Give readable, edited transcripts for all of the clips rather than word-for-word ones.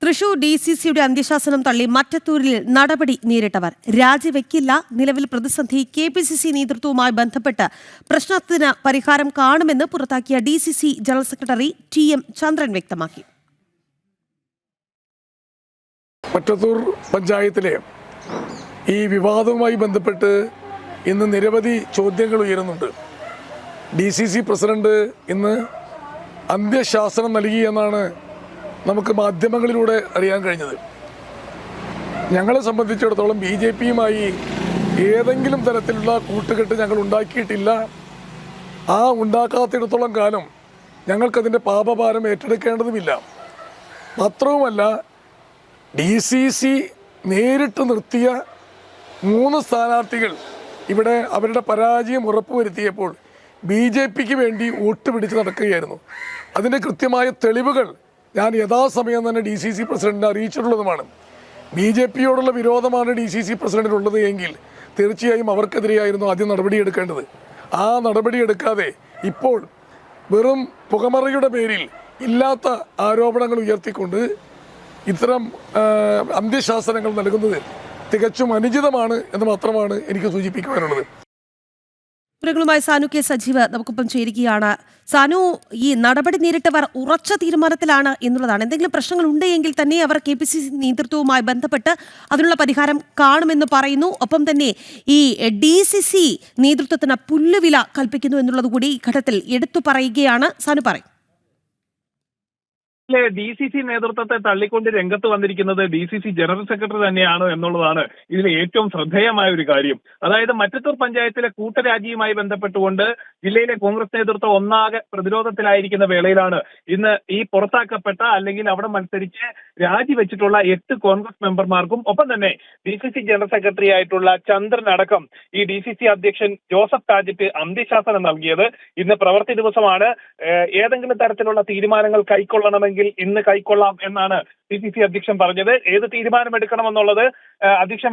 തൃശൂർ DCCയുടെ അന്ത്യശാസനം തള്ളി മറ്റത്തൂരിൽ നടപടി നേരിട്ടവർ രാജിവെക്കില്ല. നിലവിൽ പ്രതിസന്ധി KPCC നേതൃത്വവുമായി ബന്ധപ്പെട്ട് പ്രശ്നത്തിന് പരിഹാരം കാണുമെന്ന് പുറത്താക്കിയ DCC ജനറൽ സെക്രട്ടറി TM ചന്ദ്രൻ വ്യക്തമാക്കി. മറ്റത്തൂർ പഞ്ചായത്തിലെ ഈ വിവാദവുമായി ബന്ധപ്പെട്ട് ഇന്ന് നിരവധി ചോദ്യങ്ങൾ ഉയരുന്നുണ്ട്. DCC പ്രസിഡന്റ് ഇന്ന് അന്ത്യശാസനം നൽകി എന്നാണ് നമുക്ക് മാധ്യമങ്ങളിലൂടെ അറിയാൻ കഴിഞ്ഞത്. ഞങ്ങളെ സംബന്ധിച്ചിടത്തോളം BJPയുമായി ഏതെങ്കിലും തരത്തിലുള്ള കൂട്ടുകെട്ട് ഞങ്ങൾ ഉണ്ടാക്കിയിട്ടില്ല. ആ ഉണ്ടാക്കാത്തിടത്തോളം കാലം ഞങ്ങൾക്കതിൻ്റെ പാപഭാരം ഏറ്റെടുക്കേണ്ടതുമില്ല. മാത്രവുമല്ല, DCC നേരിട്ട് നിർത്തിയ 3 സ്ഥാനാർത്ഥികൾ ഇവിടെ അവരുടെ പരാജയം ഉറപ്പുവരുത്തിയപ്പോൾ BJPക്ക് വേണ്ടി വോട്ട് പിടിച്ച് നടക്കുകയായിരുന്നു. അതിൻ്റെ കൃത്യമായ തെളിവുകൾ ഞാൻ യഥാസമയം തന്നെ DCC പ്രസിഡന്റിനെ അറിയിച്ചിട്ടുള്ളതുമാണ്. BJPയോടുള്ള വിരോധമാണ് DCC പ്രസിഡന്റിനുള്ളത് എങ്കിൽ തീർച്ചയായും അവർക്കെതിരെയായിരുന്നു ആദ്യം നടപടിയെടുക്കേണ്ടത്. ആ നടപടിയെടുക്കാതെ ഇപ്പോൾ വെറും പുകമറയുടെ പേരിൽ ഇല്ലാത്ത ആരോപണങ്ങൾ ഉയർത്തിക്കൊണ്ട് ഇത്തരം അന്ത്യശാസനങ്ങൾ നൽകുന്നത് തികച്ചും അനുചിതമാണ് എന്ന് മാത്രമാണ് എനിക്ക് സൂചിപ്പിക്കുവാനുള്ളത്. വിവരങ്ങളുമായി സാനു K സജീവ് നമുക്കൊപ്പം ചേരുകയാണ്. സാനു, ഈ നടപടി നേരിട്ടവർ ഉറച്ച തീരുമാനത്തിലാണ് എന്നുള്ളതാണ്. എന്തെങ്കിലും പ്രശ്നങ്ങൾ ഉണ്ടെങ്കിൽ തന്നെ അവർ KPCC നേതൃത്വവുമായി ബന്ധപ്പെട്ട് അതിനുള്ള പരിഹാരം കാണുമെന്ന് പറയുന്നു. ഒപ്പം തന്നെ ഈ DCC നേതൃത്വത്തിന് പുല്ലുവില കൽപ്പിക്കുന്നു എന്നുള്ളത് കൂടി ഈ ഘട്ടത്തിൽ എടുത്തു പറയുകയാണ്. സാനു പറയും. DCC നേതൃത്വത്തെ തള്ളിക്കൊണ്ട് രംഗത്ത് വന്നിരിക്കുന്നത് DCC ജനറൽ സെക്രട്ടറി തന്നെയാണ് എന്നുള്ളതാണ് ഇതിലെ ഏറ്റവും ശ്രദ്ധേയമായ ഒരു കാര്യം. അതായത് മറ്റത്തൂർ പഞ്ചായത്തിലെ കൂട്ടരാജിയുമായി ബന്ധപ്പെട്ടുകൊണ്ട് ജില്ലയിലെ കോൺഗ്രസ് നേതൃത്വം ഒന്നാകെ പ്രതിരോധത്തിലായിരിക്കുന്ന വേളയിലാണ് ഇന്ന് ഈ പുറത്താക്കപ്പെട്ട അല്ലെങ്കിൽ അവിടെ മത്സരിച്ച് രാജിവെച്ചിട്ടുള്ള 8 കോൺഗ്രസ് മെമ്പർമാർക്കും ഒപ്പം തന്നെ DCC ജനറൽ സെക്രട്ടറി ആയിട്ടുള്ള ചന്ദ്രൻ അടക്കം ഈ DCC അധ്യക്ഷൻ ജോസഫ് ടാജറ്റ് അന്ത്യശാസനം നൽകിയത്. ഇന്ന് പ്രവൃത്തി ദിവസമാണ്. ഏതെങ്കിലും തരത്തിലുള്ള തീരുമാനങ്ങൾ കൈക്കൊള്ളണമെങ്കിൽ ഇന്ന് കൈക്കൊള്ളാം എന്നാണ് DCC അധ്യക്ഷൻ പറഞ്ഞത്. ഏത് തീരുമാനമെടുക്കണമെന്നുള്ളത് അധ്യക്ഷൻ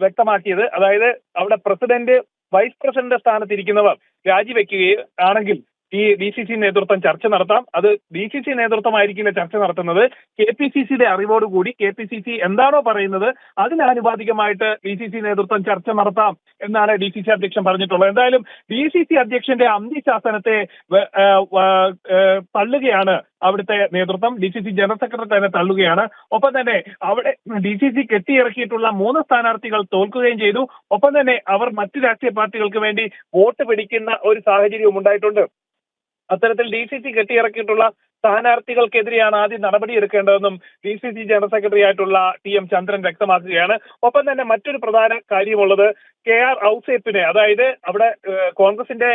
വ്യക്തമാക്കിയത് അതായത് അവിടെ പ്രസിഡന്റ് വൈസ് പ്രസിഡന്റ് സ്ഥാനത്തിരിക്കുന്നവർ രാജിവെക്കുകയാണെങ്കിൽ ഈ DCC നേതൃത്വം ചർച്ച നടത്താം. അത് DCC നേതൃത്വമായിരിക്കില്ല ചർച്ച നടത്തുന്നത്. KPCCയുടെ അറിവോടുകൂടി KPCC എന്താണോ പറയുന്നത് അതിനാനുപാതികമായിട്ട് DCC നേതൃത്വം ചർച്ച നടത്താം എന്നാണ് DCC അധ്യക്ഷൻ പറഞ്ഞിട്ടുള്ളത്. എന്തായാലും DCC അധ്യക്ഷന്റെ അന്ത്യശാസനത്തെ തള്ളുകയാണ് അവിടുത്തെ നേതൃത്വം. DCC ജനറൽ സെക്രട്ടറി തന്നെ തള്ളുകയാണ്. ഒപ്പം തന്നെ അവിടെ DCC കെട്ടിയിറക്കിയിട്ടുള്ള 3 സ്ഥാനാർത്ഥികൾ തോൽക്കുകയും ചെയ്തു. ഒപ്പം തന്നെ അവർ മറ്റു രാഷ്ട്രീയ പാർട്ടികൾക്ക് വേണ്ടി വോട്ട് പിടിക്കുന്ന ഒരു സാഹചര്യവും ഉണ്ടായിട്ടുണ്ട്. അത്തരത്തിൽ DCC കെട്ടിയിറക്കിയിട്ടുള്ള സ്ഥാനാർത്ഥികൾക്കെതിരെയാണ് ആദ്യം നടപടിയെടുക്കേണ്ടതെന്നും DCC ജനറൽ സെക്രട്ടറി ആയിട്ടുള്ള TM ചന്ദ്രൻ വ്യക്തമാക്കുകയാണ്. ഒപ്പം തന്നെ മറ്റൊരു പ്രധാന കാര്യമുള്ളത് KR ഔസേപ്പിനെ, അതായത് അവിടെ കോൺഗ്രസിന്റെ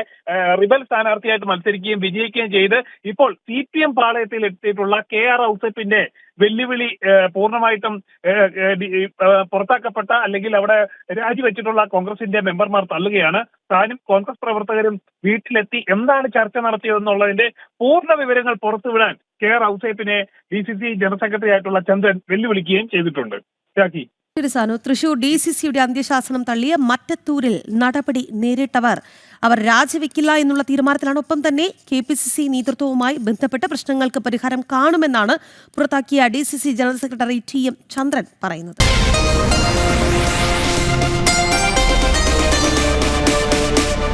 റിബൽ സ്ഥാനാർത്ഥിയായിട്ട് മത്സരിക്കുകയും വിജയിക്കുകയും ചെയ്ത് ഇപ്പോൾ CPM പാളയത്തിൽ എത്തിയിട്ടുള്ള KR ഔസേപ്പിന്റെ വെല്ലുവിളി പൂർണ്ണമായിട്ടും പുറത്താക്കപ്പെട്ട അല്ലെങ്കിൽ അവിടെ രാജിവെച്ചിട്ടുള്ള കോൺഗ്രസിന്റെ മെമ്പർമാർ തള്ളുകയാണ്. താനും കോൺഗ്രസ് പ്രവർത്തകരും വീട്ടിലെത്തി എന്താണ് ചർച്ച നടത്തിയതെന്നുള്ളതിന്റെ പൂർണ്ണ വിവരങ്ങൾ പുറത്തുവിടാൻ KR ഔസേപ്പിനെ DCC ജനറൽ സെക്രട്ടറി ആയിട്ടുള്ള ചന്ദ്രൻ വെല്ലുവിളിക്കുകയും ചെയ്തിട്ടുണ്ട്. രാഖി. തൃശൂർ DCCയുടെ അന്ത്യശാസനം തള്ളിയ മറ്റത്തൂരിൽ നടപടി നേരിട്ടവർ രാജിവെക്കില്ല എന്നുള്ള തീരുമാനത്തിലാണ്. ഒപ്പം തന്നെ KPCC നേതൃത്വവുമായി ബന്ധപ്പെട്ട പ്രശ്നങ്ങൾക്ക് പരിഹാരം കാണുമെന്നാണ് പുറത്താക്കിയ DCC ജനറൽ സെക്രട്ടറി TM ചന്ദ്രൻ പറയുന്നത്.